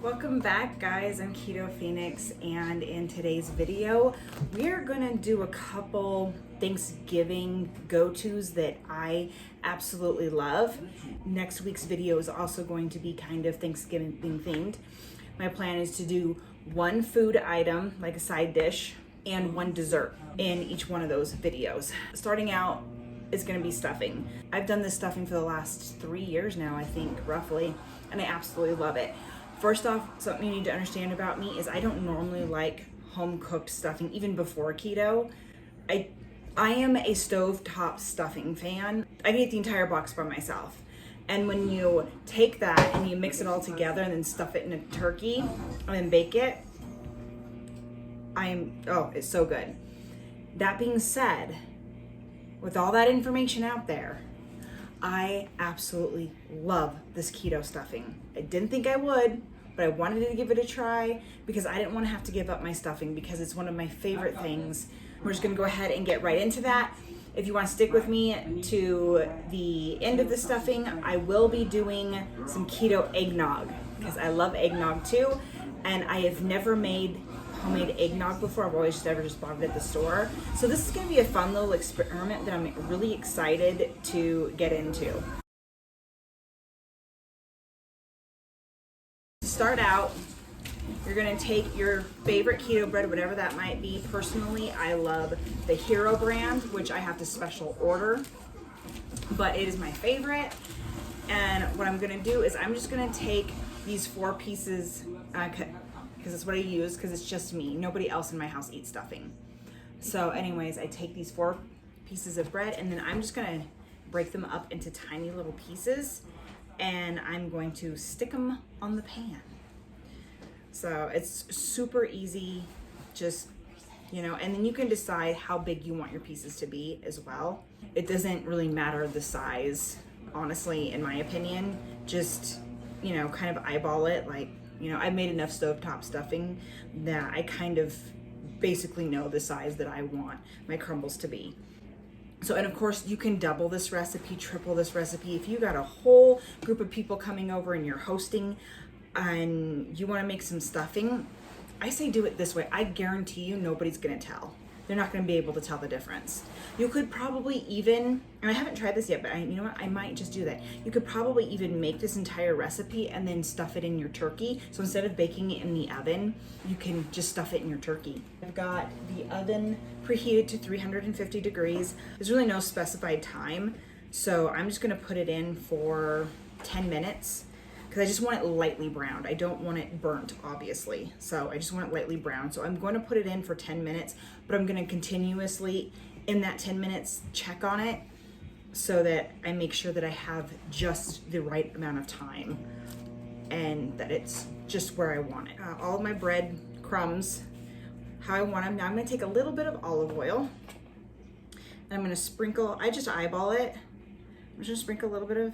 Welcome back, guys. I'm Keto Phoenix, and in today's video we're gonna do a couple Thanksgiving go-tos that I absolutely love. Next week's video is also going to be kind of Thanksgiving themed. My plan is to do one food item, like a side dish, and one dessert in each one of those videos. Starting out is gonna be stuffing. I've done this stuffing for the last 3 years now, I think, roughly, and I absolutely love it. First off, something you need to understand about me is I don't normally like home-cooked stuffing, even before keto. I am a stovetop stuffing fan. I can eat the entire box by myself. And when you take that and you mix it all together and then stuff it in a turkey and then bake it, it's so good. That being said, with all that information out there, I absolutely love this keto stuffing. I didn't think I would, but I wanted to give it a try because I didn't want to have to give up my stuffing because it's one of my favorite things. We're just gonna go ahead and get right into that. If you want to stick with me to the end of the stuffing, I will be doing some keto eggnog because I love eggnog too, and I have never made homemade eggnog before. I've always just bought it at the store. So this is gonna be a fun little experiment that I'm really excited to get into. To start out, you're gonna take your favorite keto bread, whatever that might be. Personally, I love the Hero brand, which I have to special order, but it is my favorite. And what I'm gonna do is I'm just gonna take these 4 pieces, because it's what I use, because it's just me. Nobody else in my house eats stuffing. So anyways, I take these 4 pieces of bread and then I'm just gonna break them up into tiny little pieces and I'm going to stick them on the pan. So it's super easy, just, and then you can decide how big you want your pieces to be as well. It doesn't really matter the size, honestly, in my opinion. Just, kind of eyeball it. Like, I've made enough stovetop stuffing that I kind of basically know the size that I want my crumbles to be. So, and of course, you can double this recipe, triple this recipe. If you got a whole group of people coming over and you're hosting and you want to make some stuffing, I say do it this way. I guarantee you nobody's going to tell. They're not going to be able to tell the difference. You could probably even, and I haven't tried this yet, but you know what? I might just do that. You could probably even make this entire recipe and then stuff it in your turkey. So instead of baking it in the oven, you can just stuff it in your turkey. I've got the oven preheated to 350 degrees. There's really no specified time. So I'm just going to put it in for 10 minutes. Because I just want it lightly browned. I don't want it burnt, obviously. So I just want it lightly browned. So I'm going to put it in for 10 minutes, but I'm going to continuously, in that 10 minutes, check on it so that I make sure that I have just the right amount of time and that it's just where I want it. All of my bread crumbs, how I want them. Now I'm going to take a little bit of olive oil and I'm going to sprinkle, I just eyeball it. I'm just going to sprinkle a little bit of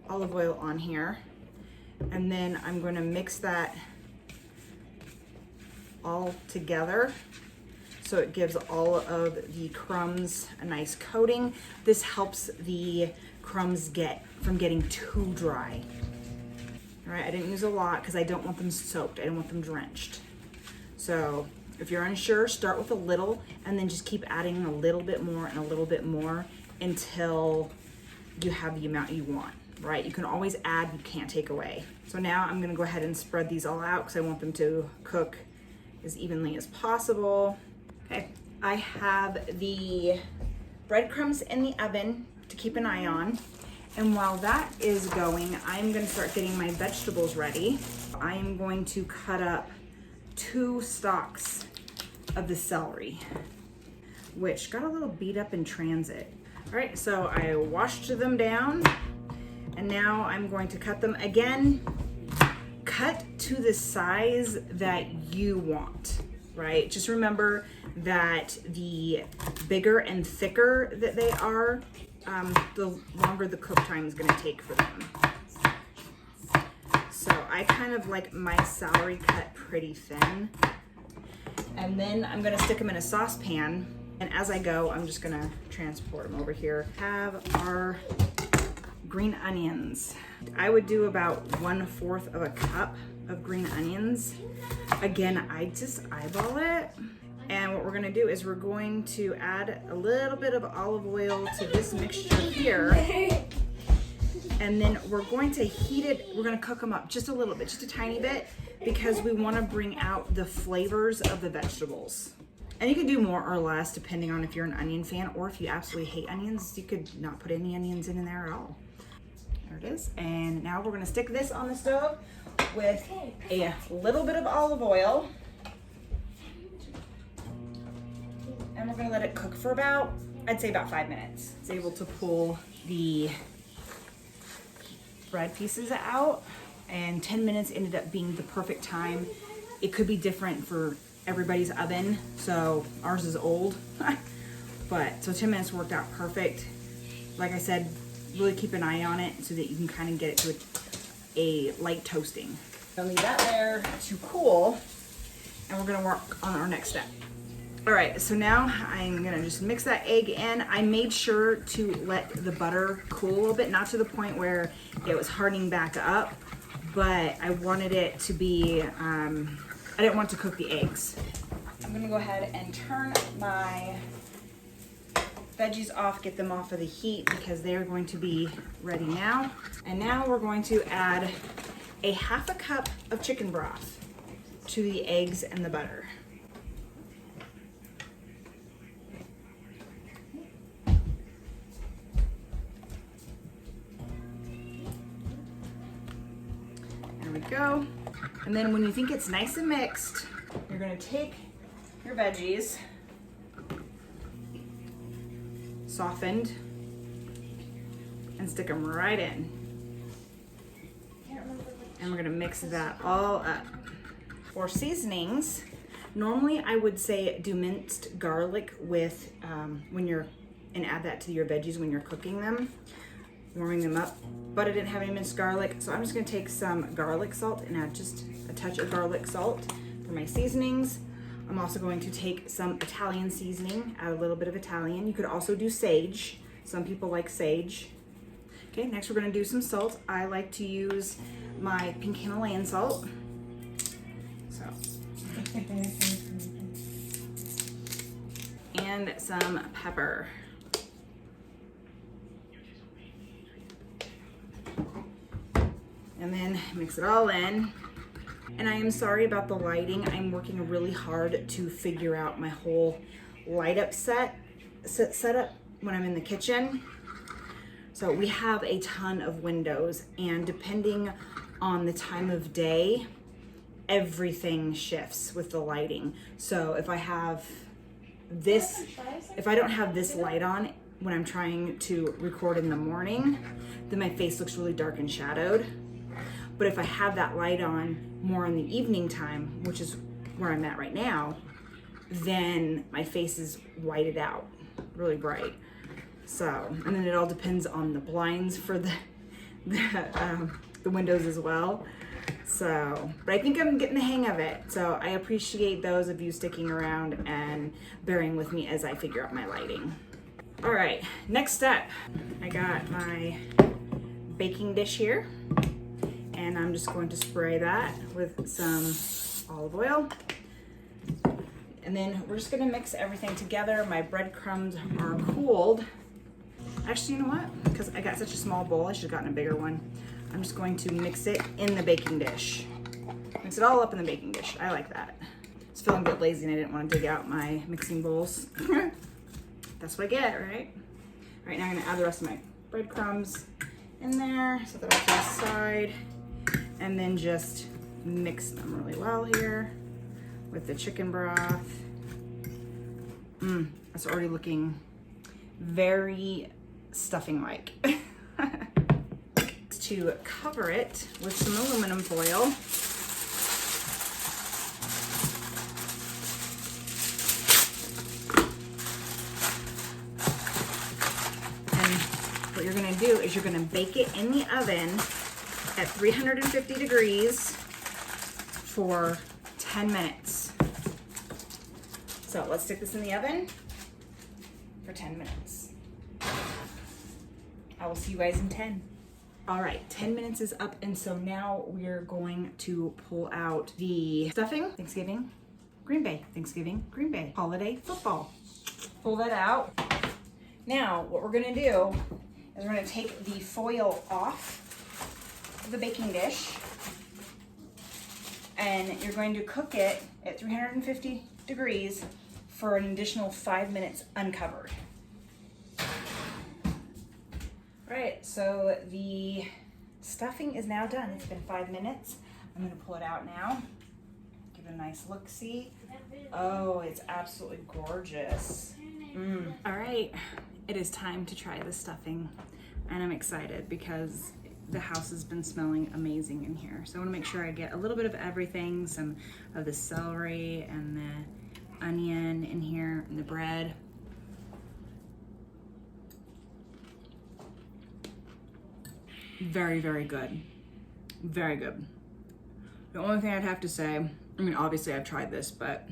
olive oil on here. And then I'm going to mix that all together so it gives all of the crumbs a nice coating. This helps the crumbs get from getting too dry. All right, I didn't use a lot because I don't want them soaked. I don't want them drenched. So if you're unsure, start with a little and then just keep adding a little bit more and a little bit more until you have the amount you want. Right, you can always add, you can't take away. So now I'm gonna go ahead and spread these all out because I want them to cook as evenly as possible. Okay, I have the breadcrumbs in the oven to keep an eye on. And while that is going, I'm gonna start getting my vegetables ready. I am going to cut up 2 stalks of the celery, which got a little beat up in transit. All right, so I washed them down. And now I'm going to cut them again. Cut to the size that you want, right? Just remember that the bigger and thicker that they are, the longer the cook time is gonna take for them. So I kind of like my celery cut pretty thin. And then I'm gonna stick them in a saucepan. And as I go, I'm just gonna transport them over here. Have our green onions. I would do about 1/4 of a cup of green onions. Again, I just eyeball it. And what we're gonna do is we're going to add a little bit of olive oil to this mixture here. And then we're going to heat it. We're gonna cook them up just a little bit, just a tiny bit, because we wanna bring out the flavors of the vegetables. And you can do more or less depending on if you're an onion fan, or if you absolutely hate onions, you could not put any onions in there at all. There it is. And now we're gonna stick this on the stove with a little bit of olive oil. And we're gonna let it cook for about, I'd say about 5 minutes. It's able to pull the bread pieces out, and 10 minutes ended up being the perfect time. It could be different for everybody's oven, so ours is old, but so 10 minutes worked out perfect. Like I said, really keep an eye on it so that you can kind of get it to a light toasting. I'll leave that there to cool, and we're gonna work on our next step. All right, so now I'm gonna just mix that egg in. I made sure to let the butter cool a little bit, not to the point where it was hardening back up, but I wanted it to be, I didn't want to cook the eggs. I'm gonna go ahead and turn my veggies off, get them off of the heat because they're going to be ready now. And now we're going to add a 1/2 cup of chicken broth to the eggs and the butter. There we go. And then when you think it's nice and mixed, you're gonna take your veggies, softened, and stick them right in. And we're gonna mix that all up. For seasonings, normally I would say do minced garlic with, and add that to your veggies when you're cooking them, warming them up. But I didn't have any minced garlic, so I'm just gonna take some garlic salt and add just a touch of garlic salt for my seasonings. I'm also going to take some Italian seasoning, add a little bit of Italian. You could also do sage. Some people like sage. Okay, next we're gonna do some salt. I like to use my pink Himalayan salt. So. And some pepper. And then mix it all in. And I am sorry about the lighting. I'm working really hard to figure out my whole light up setup when I'm in the kitchen. So we have a ton of windows, and depending on the time of day, everything shifts with the lighting. So if I don't have this light on when I'm trying to record in the morning, then my face looks really dark and shadowed. But if I have that light on more in the evening time, which is where I'm at right now, then my face is whited out, really bright. So, and then it all depends on the blinds for the windows as well. So, but I think I'm getting the hang of it. So I appreciate those of you sticking around and bearing with me as I figure out my lighting. All right, next step. I got my baking dish here, and I'm just going to spray that with some olive oil. And then we're just gonna mix everything together. My breadcrumbs are cooled. Actually, you know what? Because I got such a small bowl, I should have gotten a bigger one. I'm just going to mix it in the baking dish. Mix it all up in the baking dish. I like that. I was feeling a bit lazy and I didn't want to dig out my mixing bowls. That's what I get, right? All right, now I'm gonna add the rest of my breadcrumbs in there, set that off to the side, and then just mix them really well here with the chicken broth. That's already looking very stuffing-like. To cover it with some aluminum foil. And what you're gonna do is you're gonna bake it in the oven at 350 degrees for 10 minutes. So let's stick this in the oven for 10 minutes. I will see you guys in 10. All right, 10 minutes is up, and so now we're going to pull out the stuffing. Thanksgiving, Green Bay. Thanksgiving, Green Bay. Holiday football. Pull that out. Now, what we're gonna do is we're gonna take the foil off the baking dish, and you're going to cook it at 350 degrees for an additional 5 minutes uncovered. All right, so the stuffing is now done. It's been 5 minutes. I'm gonna pull it out now. Give it a nice look-see. Oh, it's absolutely gorgeous. All right, it is time to try the stuffing, and I'm excited because the house has been smelling amazing in here. So I wanna make sure I get a little bit of everything, some of the celery and the onion in here and the bread. Very, very good. Very good. The only thing I'd have to say, I mean, obviously I've tried this, but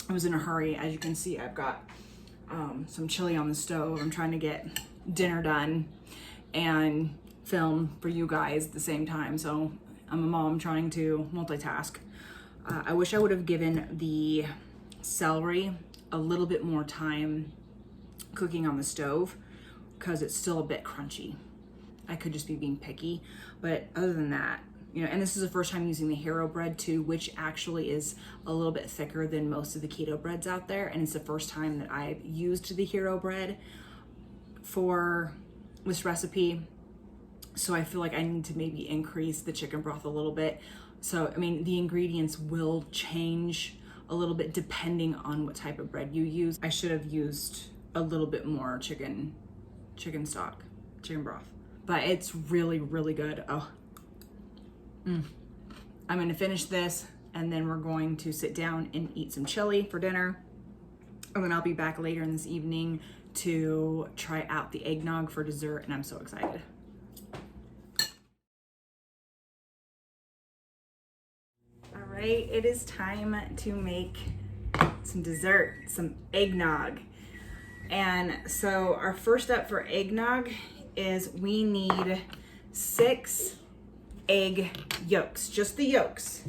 I was in a hurry. As you can see, I've got some chili on the stove. I'm trying to get dinner done and film for you guys at the same time. So I'm a mom trying to multitask. I wish I would have given the celery a little bit more time cooking on the stove because it's still a bit crunchy. I could just be being picky, but other than that, you know, and this is the first time using the hero bread too, which actually is a little bit thicker than most of the keto breads out there. And it's the first time that I've used the hero bread for this recipe. So I feel like I need to maybe increase the chicken broth a little bit. So, I mean, the ingredients will change a little bit depending on what type of bread you use. I should have used a little bit more chicken stock, chicken broth. But it's really, really good. Oh, I'm gonna finish this and then we're going to sit down and eat some chili for dinner. And then I'll be back later in this evening to try out the eggnog for dessert, and I'm so excited. All right, it is time to make some dessert, some eggnog. And so our first step for eggnog is we need 6 egg yolks, just the yolks.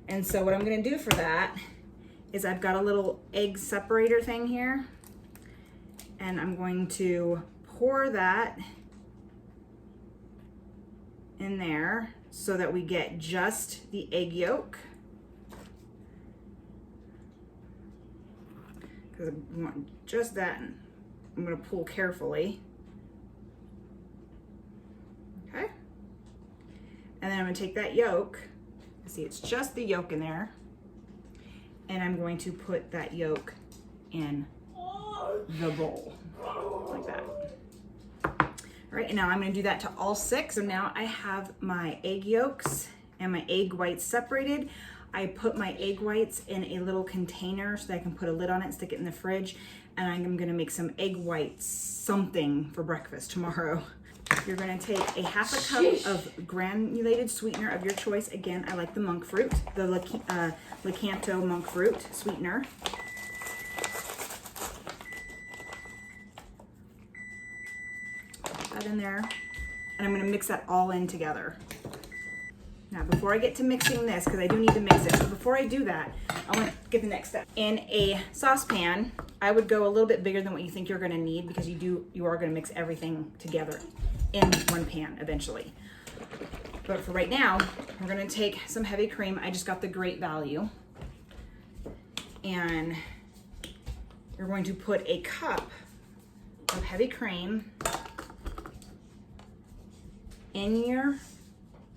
And so what I'm gonna do for that is I've got a little egg separator thing here, and I'm going to pour that in there so that we get just the egg yolk. Because I want just that, and I'm gonna pull carefully. Okay, and then I'm gonna take that yolk, see it's just the yolk in there, and I'm going to put that yolk in the bowl, like that. All right, and now I'm gonna do that to all 6. So now I have my egg yolks and my egg whites separated. I put my egg whites in a little container so that I can put a lid on it, stick it in the fridge, and I'm gonna make some egg whites something for breakfast tomorrow. You're gonna take a half a cup of granulated sweetener of your choice. Again, I like the monk fruit, the Keto monk fruit sweetener. Put that in there, and I'm gonna mix that all in together. Now, before I get to mixing this, because I do need to mix it, but before I do that, I want to get the next step. In a saucepan, I would go a little bit bigger than what you think you're gonna need, because you are gonna mix everything together in one pan eventually. But for right now, we're gonna take some heavy cream. I just got the Great Value. And you're going to put a cup of heavy cream in your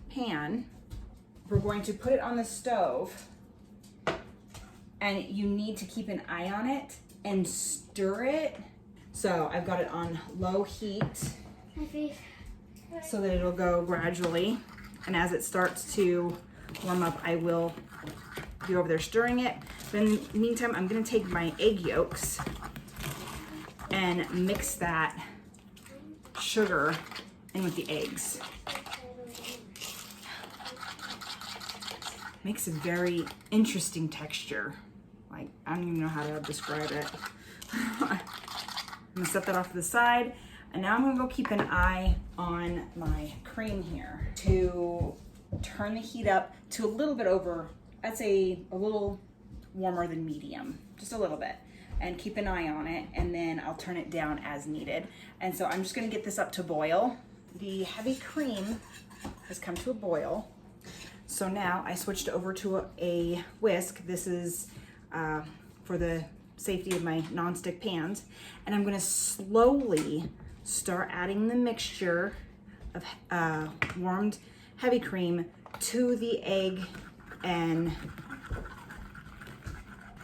pan. We're going to put it on the stove, and you need to keep an eye on it and stir it. So I've got it on low heat so that it'll go gradually. And as it starts to warm up, I will be over there stirring it. But in the meantime, I'm gonna take my egg yolks and mix that sugar in with the eggs. Makes a very interesting texture. Like, I don't even know how to describe it. I'm gonna set that off to the side, And now I'm gonna go keep an eye on my cream here to turn the heat up to a little bit over, I'd say a little warmer than medium, just a little bit, and keep an eye on it, and then I'll turn it down as needed. And so I'm just gonna get this up to boil. The heavy cream has come to a boil. So now I switched over to a whisk. This is for the safety of my nonstick pans. And I'm gonna slowly start adding the mixture of warmed heavy cream to the egg and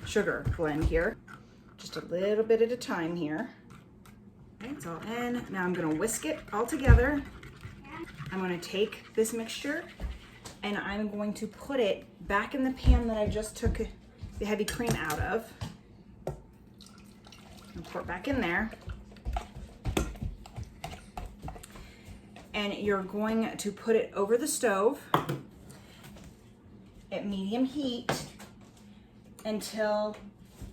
sugar blend here. Just a little bit at a time here. Okay, it's all in. Now I'm gonna whisk it all together. I'm gonna take this mixture and I'm going to put it back in the pan that I just took the heavy cream out of. And pour it back in there. And you're going to put it over the stove at medium heat until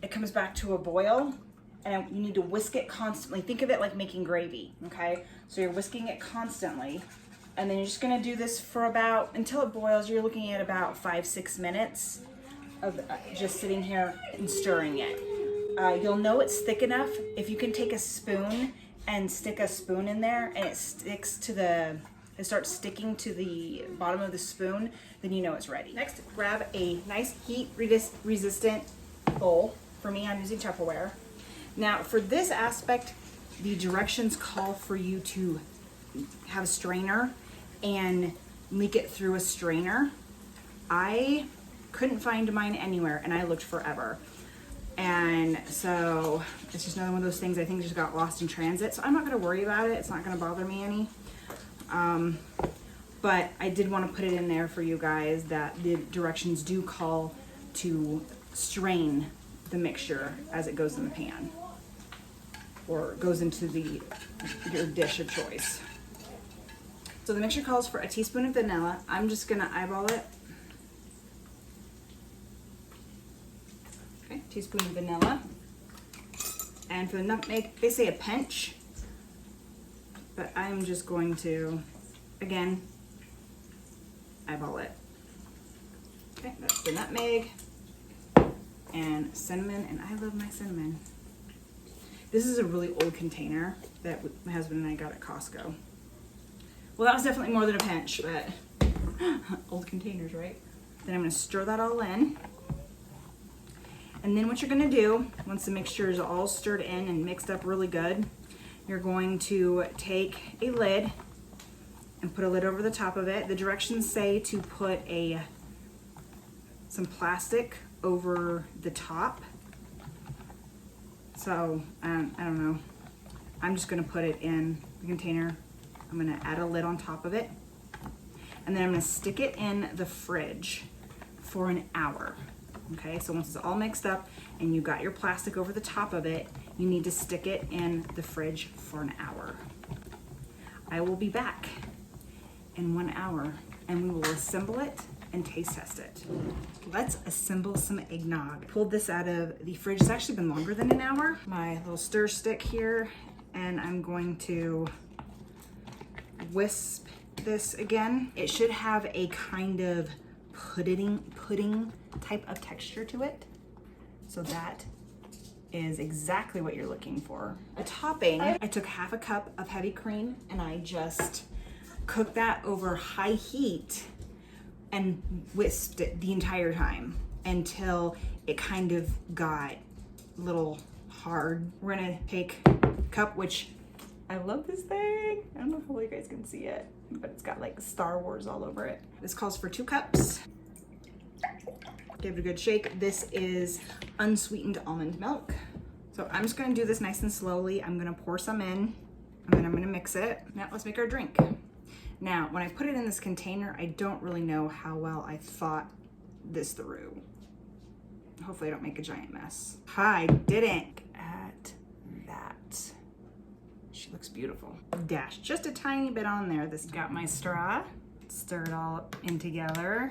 it comes back to a boil, and you need to whisk it constantly. Think of it like making gravy, okay? So you're whisking it constantly, and then you're just gonna do this for about, until it boils, you're looking at about 5-6 minutes of just sitting here and stirring it. You'll know it's thick enough if you can take a spoon and stick a spoon in there and it sticks to it starts sticking to the bottom of the spoon, then you know it's ready. Next, grab a nice heat resistant bowl. For me, I'm using Tupperware. Now, for this aspect, the directions call for you to have a strainer and leak it through a strainer. I couldn't find mine anywhere, and I looked forever. And so it's just another one of those things I think just got lost in transit. So I'm not gonna worry about it. It's not gonna bother me any. But I did want to put it in there for you guys that the directions do call to strain the mixture as it goes in the pan or goes into your dish of choice. So the mixture calls for a teaspoon of vanilla. I'm just gonna eyeball it. Okay, teaspoon of vanilla. And for the nutmeg, they say a pinch, but I'm just going to, again, eyeball it. Okay, that's the nutmeg and cinnamon, and I love my cinnamon. This is a really old container that my husband and I got at Costco. Well, that was definitely more than a pinch, but old containers, right? Then I'm gonna stir that all in. And then what you're gonna do, once the mixture is all stirred in and mixed up really good, you're going to take a lid and put a lid over the top of it. The directions say to put some plastic over the top. So, I don't know. I'm just gonna put it in the container. I'm gonna add a lid on top of it. And then I'm gonna stick it in the fridge for an hour. Okay, so once it's all mixed up and you got your plastic over the top of it, you need to stick it in the fridge for an hour. I will be back in 1 hour and we will assemble it and taste test it. Let's assemble some eggnog. Pulled this out of the fridge. It's actually been longer than an hour. My little stir stick here, and I'm going to whisk this again. It should have a kind of pudding type of texture to it. So that is exactly what you're looking for. The topping, I took half a cup of heavy cream and I just cooked that over high heat and whisked it the entire time until it kind of got a little hard. We're gonna take a cup, which I love this thing. I don't know how well you guys can see it, but it's got like Star Wars all over it. This calls for 2 cups. Give it a good shake. This is unsweetened almond milk. So I'm just gonna do this nice and slowly. I'm gonna pour some in and then I'm gonna mix it. Now let's make our drink. Now, when I put it in this container, I don't really know how well I thought this through. Hopefully I don't make a giant mess. I didn't. At that. She looks beautiful. Dash just a tiny bit on there. This got my straw. Stir it all in together.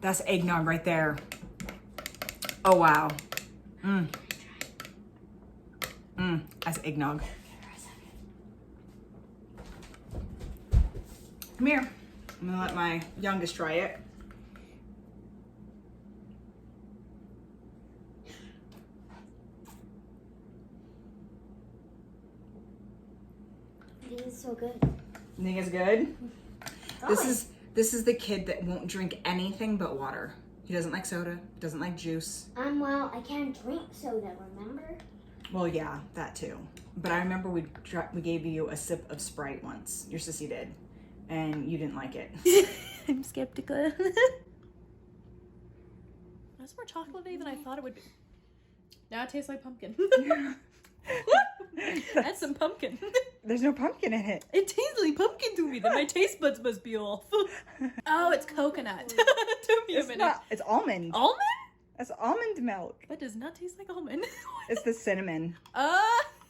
That's eggnog right there. Oh, wow. That's eggnog. Come here. I'm gonna let my youngest try it. I think it's so good. You think it's good? This is the kid that won't drink anything but water. He doesn't like soda, doesn't like juice. Well, I can't drink soda, remember? Well, yeah, that too. But I remember we gave you a sip of Sprite once. Your sissy did. And you didn't like it. I'm skeptical. That's more chocolatey than I thought it would be. Now it tastes like pumpkin. That's some pumpkin. There's no pumpkin in it. It tastes like pumpkin to me. Then my taste buds must be off. Oh, it's coconut. It's not. It's almond. Almond? That's almond milk. That does not taste like almond. It's the cinnamon.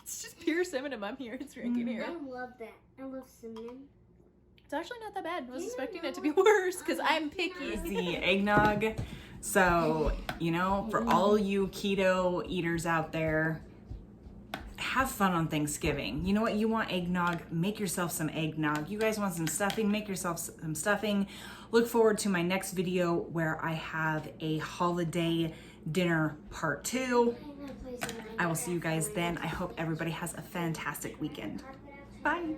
It's just pure cinnamon I'm here. It's drinking here. I love that. I love cinnamon. It's actually not that bad. I was expecting it to be worse because I'm picky. The eggnog. So, you know, for all you keto eaters out there, have fun on Thanksgiving. You know what? You want eggnog? Make yourself some eggnog. You guys want some stuffing? Make yourself some stuffing. Look forward to my next video where I have a holiday dinner part 2. I will see you guys then. I hope everybody has a fantastic weekend. Bye.